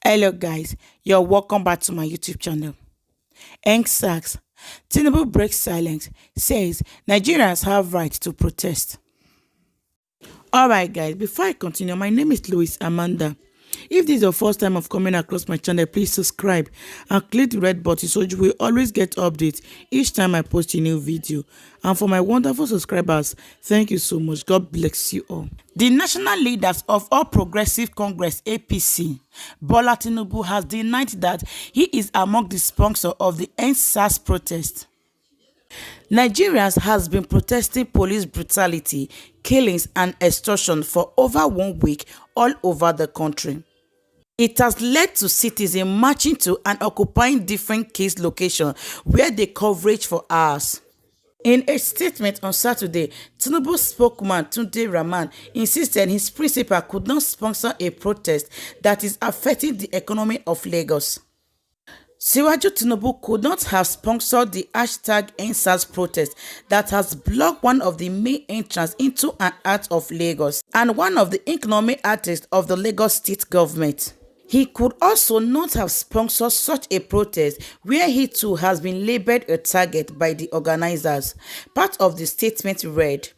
Hello guys, you're welcome back to my YouTube channel. NSAS, Tinubu breaks silence, says Nigerians have right to protest. Alright guys, before I continue, my name is Louis Amanda. If this is your first time of coming across my channel, please subscribe and click the red button so you will always get updates each time I post a new video. And for my wonderful subscribers, thank you so much. God bless you all. The national leaders of All Progressive Congress APC, Bola Tinubu, has denied that he is among the sponsors of the NSAS protest. Nigerians has been protesting police brutality, killings and extortion for over 1 week all over the country. It has led to citizens marching to and occupying different case locations where they coverage for hours. In a statement on Saturday, Tinubu spokesman Tunde Rahman insisted his principal could not sponsor a protest that is affecting the economy of Lagos. Siwaju Tinubu could not have sponsored the #NSAS protest that has blocked one of the main entrances into and out of Lagos and one of the economic arteries of the Lagos state government. He could also not have sponsored such a protest where he too has been labelled a target by the organizers. Part of the statement read,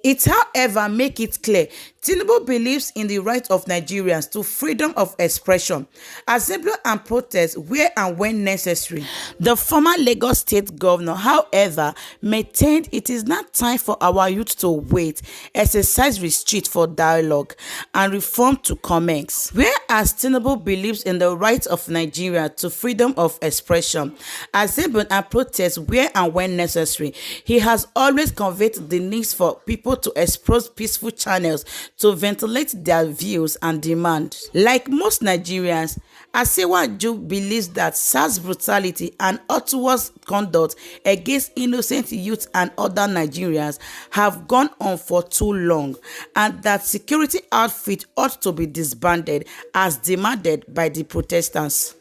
"It, however, make it clear Tinubu believes in the right of Nigerians to freedom of expression, assembly and protest where and when necessary." The former Lagos state governor, however, maintained it is not time for our youth to wait, exercise restraint for dialogue and reform to commence. Whereas Tinubu believes in the right of Nigeria to freedom of expression, assembly and protest where and when necessary, he has always conveyed the need for people to explore peaceful channels to ventilate their views and demands. Like most Nigerians, Asiwaju believes that SARS brutality and untoward conduct against innocent youth and other Nigerians have gone on for too long, and that security outfit ought to be disbanded as demanded by the protesters.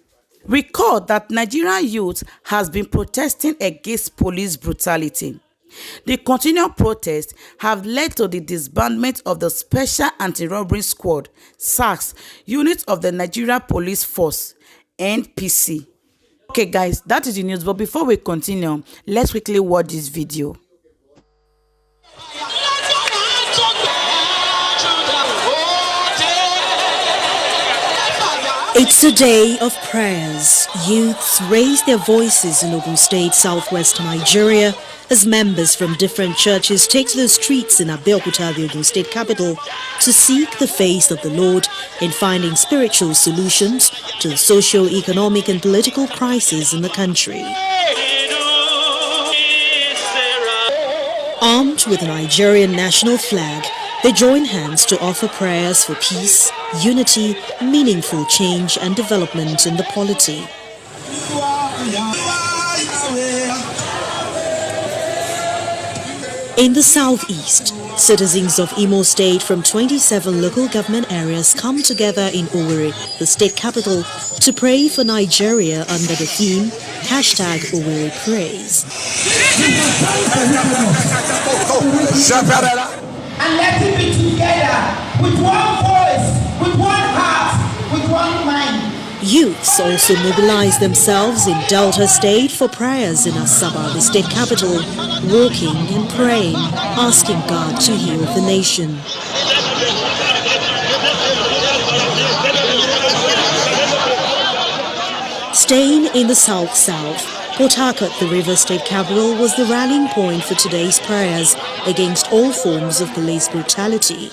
Recall that Nigerian youth has been protesting against police brutality. The continued protests have led to the disbandment of the Special Anti-Robbery Squad (SARS) unit of the Nigeria Police Force (NPC). Okay guys, that is the news, but before we continue, let's quickly watch this video. It's a day of prayers. Youths raise their voices in Ogun State, southwest Nigeria, as members from different churches take to the streets in Abeokuta, the Ogun State capital, to seek the face of the Lord in finding spiritual solutions to the socio-economic and political crisis in the country. Armed with the Nigerian national flag, they join hands to offer prayers for peace, unity, meaningful change and development in the polity. In the southeast, citizens of Imo State from 27 local government areas come together in Owerri, the state capital, to pray for Nigeria under the theme #OwerriPrays. And let it be together with one voice, with one heart, with one mind. Youths also mobilize themselves in Delta State for prayers in Asaba, the state capital, walking and praying, asking God to heal the nation. Staying in the south-south, Port Harcourt, the River State capital, was the rallying point for today's prayers against all forms of police brutality.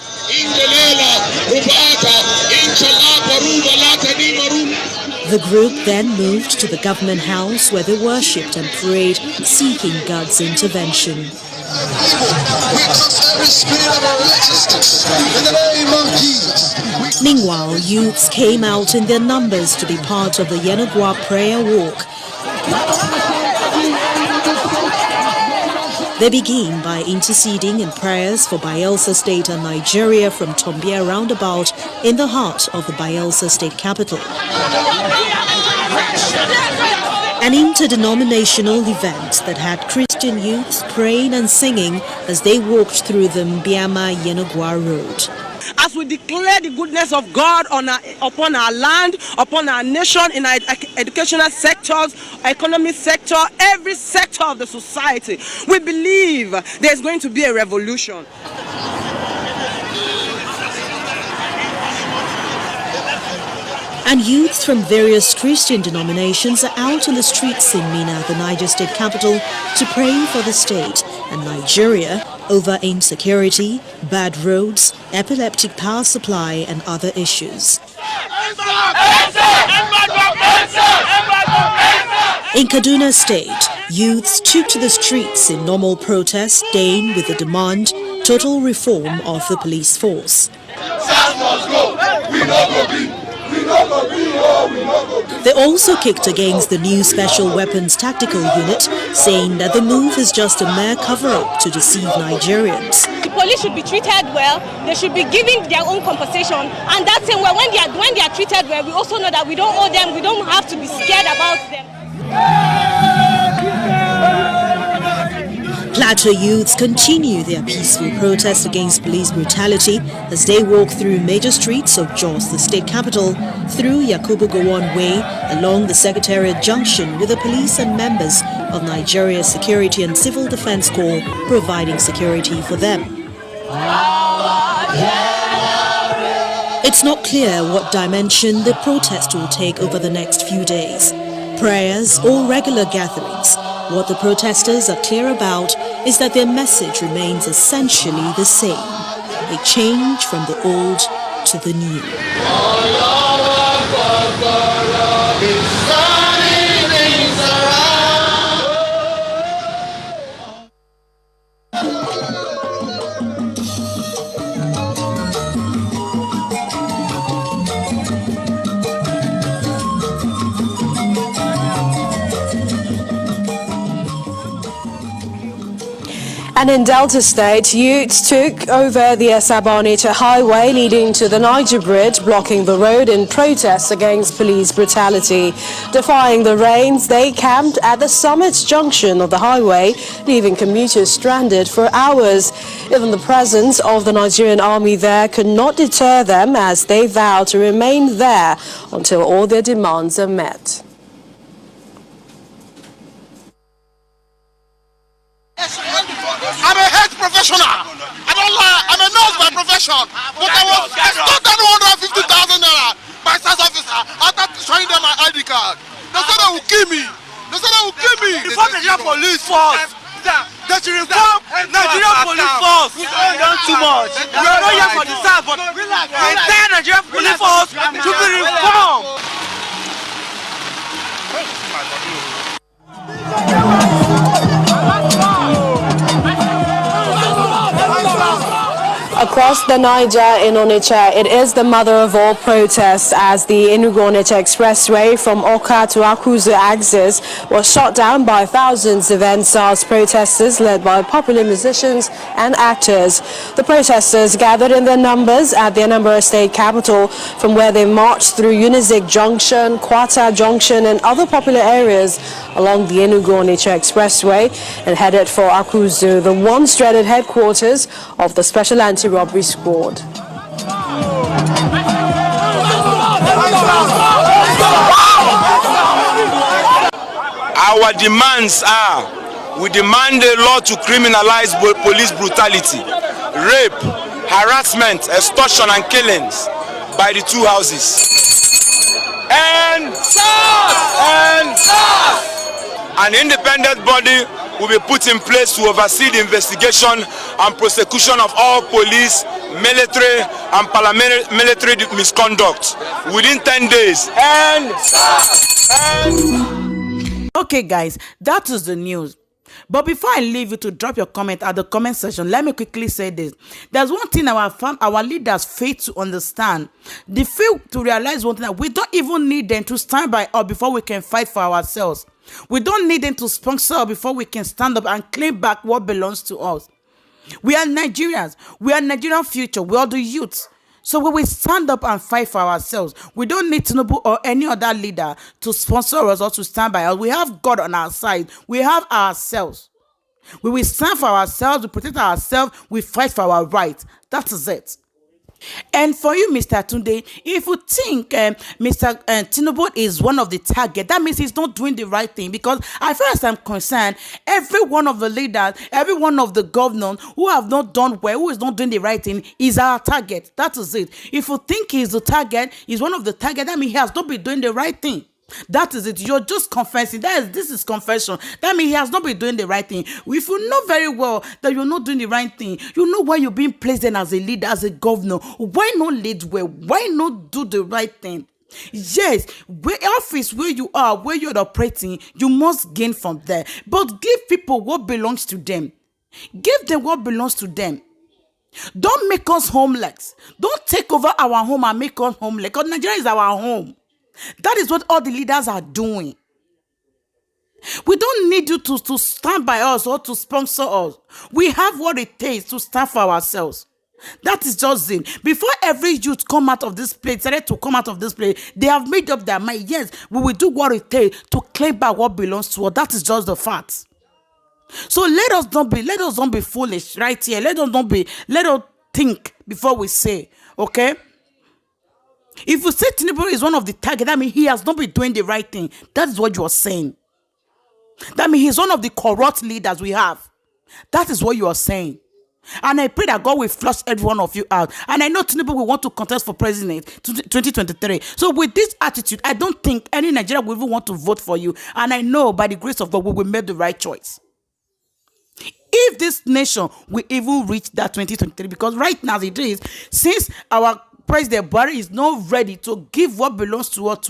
The group then moved to the government house where they worshipped and prayed, seeking God's intervention. Meanwhile, youths came out in their numbers to be part of the Yenogwa prayer walk. They begin by interceding in prayers for Bayelsa State and Nigeria from Tombia roundabout in the heart of the Bayelsa State capital. An interdenominational event that had Christian youths praying and singing as they walked through the Mbiama Yenogwa Road. as we declare the goodness of God upon our land, upon our nation, in our educational sectors, economic sector, every sector of the society. We believe there's going to be a revolution. And youths from various Christian denominations are out on the streets in Minna, the Niger state capital, to pray for the state and Nigeria over insecurity, bad roads, epileptic power supply and other issues. In Kaduna State, youths took to the streets in normal protest, staying with the demand total reform of the police force. They also kicked against the new Special Weapons Tactical Unit, saying that the move is just a mere cover-up to deceive Nigerians. The police should be treated well, they should be given their own compensation, and that's it. When they are treated well, we also know that we don't owe them, we don't have to be scared about them. Plateau youths continue their peaceful protest against police brutality as they walk through major streets of Jos, the state capital, through Yakubu Gowon Way, along the Secretariat Junction, with the police and members of Nigeria's Security and Civil Defense Corps providing security for them. It's not clear what dimension the protest will take over the next few days. Prayers or regular gatherings. What the protesters are clear about is that their message remains essentially the same, a change from the old to the new. And in Delta State, youths took over the Asaba-Onitsha highway leading to the Niger Bridge, blocking the road in protest against police brutality. Defying the rains, they camped at the Summit junction of the highway, leaving commuters stranded for hours. Even the presence of the Nigerian army there could not deter them, as they vowed to remain there until all their demands are met. I'm a health professional. I don't lie. I'm a nurse by profession. But I stole that 150,000 naira by SAS officer after showing them my ID card. They said they will kill me. They said they will kill me. Reform Nigerian police force. They should reform Nigerian police force. We've done too much. We are not here for the SARS, but the entire Nigerian police force should be reformed. Across the Niger in Onitsha, it is the mother of all protests, as the Enugu-Onitsha Expressway from Oka to Akuzu axis was shut down by thousands of NSAS protesters led by popular musicians and actors. The protesters gathered in their numbers at the Anambra state capital, from where they marched through Unizik Junction, Kwata Junction and other popular areas along the Enugu-Onitsha Expressway and headed for Akuzu, the once dreaded headquarters of the Special Anti-Robbery Squad. Our demands are, we demand a law to criminalize police brutality, rape, harassment, extortion and killings by the two houses. And an independent body will be put in place to oversee the investigation and prosecution of all police, military and paramilitary misconduct within 10 days. Okay guys, that is the news. But before I leave you to drop your comment at the comment section, let me quickly say this. There's one thing our leaders fail to understand. They fail to realize one thing, that we don't even need them to stand by us before we can fight for ourselves. We don't need them to sponsor us before we can stand up and claim back what belongs to us. We are Nigerians. We are Nigerian future. We are the youths. So we will stand up and fight for ourselves. We don't need Tinubu or any other leader to sponsor us or to stand by us. We have God on our side. We have ourselves. We will stand for ourselves. We protect ourselves. We fight for our rights. That is it. And for you, Mr. Tunde, if you think Mr. Tinubu is one of the target, that means he's not doing the right thing. Because as far as I'm concerned, every one of the leaders, every one of the governors who have not done well, who is not doing the right thing, is our target. That is it. If you think he's the target, he's one of the target, that means he has not been doing the right thing. That is it. You're just confessing. This is confession. That means he has not been doing the right thing. If you know very well that you're not doing the right thing, you know why you're being placed in as a leader, as a governor. Why not lead well? Why not do the right thing? Yes, where office where you are, where you're operating, you must gain from there. But give people what belongs to them. Give them what belongs to them. Don't make us homeless. Don't take over our home and make us homeless. Because Nigeria is our home. That is what all the leaders are doing. We don't need you to stand by us or to sponsor us. We have what it takes to stand for ourselves. That is just it. Before every youth come out of this place, decided to come out of this place, they have made up their mind. Yes, we will do what it takes to claim back what belongs to us. That is just the fact. So let us not be foolish right here. Let us think before we say, okay? If you say Tinubu is one of the target, that means he has not been doing the right thing. That is what you are saying. That means he's one of the corrupt leaders we have. That is what you are saying. And I pray that God will flush every one of you out. And I know Tinubu will want to contest for president 2023. So with this attitude, I don't think any Nigerian will even want to vote for you. And I know by the grace of God, we will make the right choice. If this nation will even reach that 2023, because right now it is, since our President Buhari is not ready to give what belongs to us.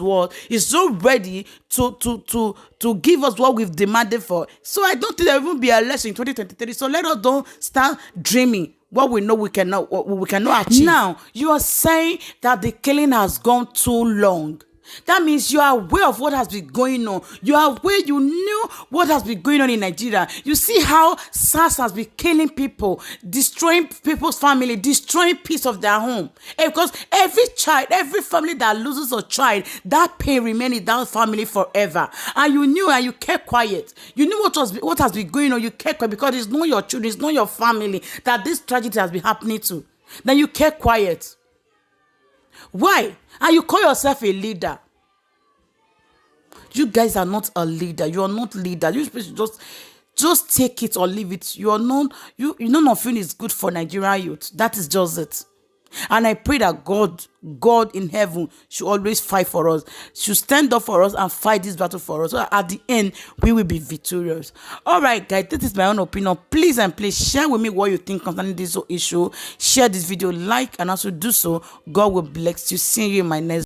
He's not ready to give us what we've demanded for. So I don't think there will even be an election in 2023. So let us don't start dreaming what we know we cannot achieve. Now, you are saying that the killing has gone too long. That means you are aware of what has been going on. You are aware, you knew what has been going on in Nigeria. You see how SARS has been killing people, destroying people's family, destroying peace of their home. And because every child, every family that loses a child, that pain remains in that family forever. And you knew and you kept quiet. You knew what has been going on. You kept quiet because it's not your children, it's not your family that this tragedy has been happening to. Then you kept quiet. Why? And you call yourself a leader. You guys are not a leader. You are not leader. You're supposed to just take it or leave it. You are not. None of you is good for Nigerian youth. That is just it. And I pray that God in heaven should always fight for us, should stand up for us and fight this battle for us. So at the end, we will be victorious. All right, guys, this is my own opinion. Please and please share with me what you think concerning this issue. Share this video, like, and also do so. God will bless you. See you in my next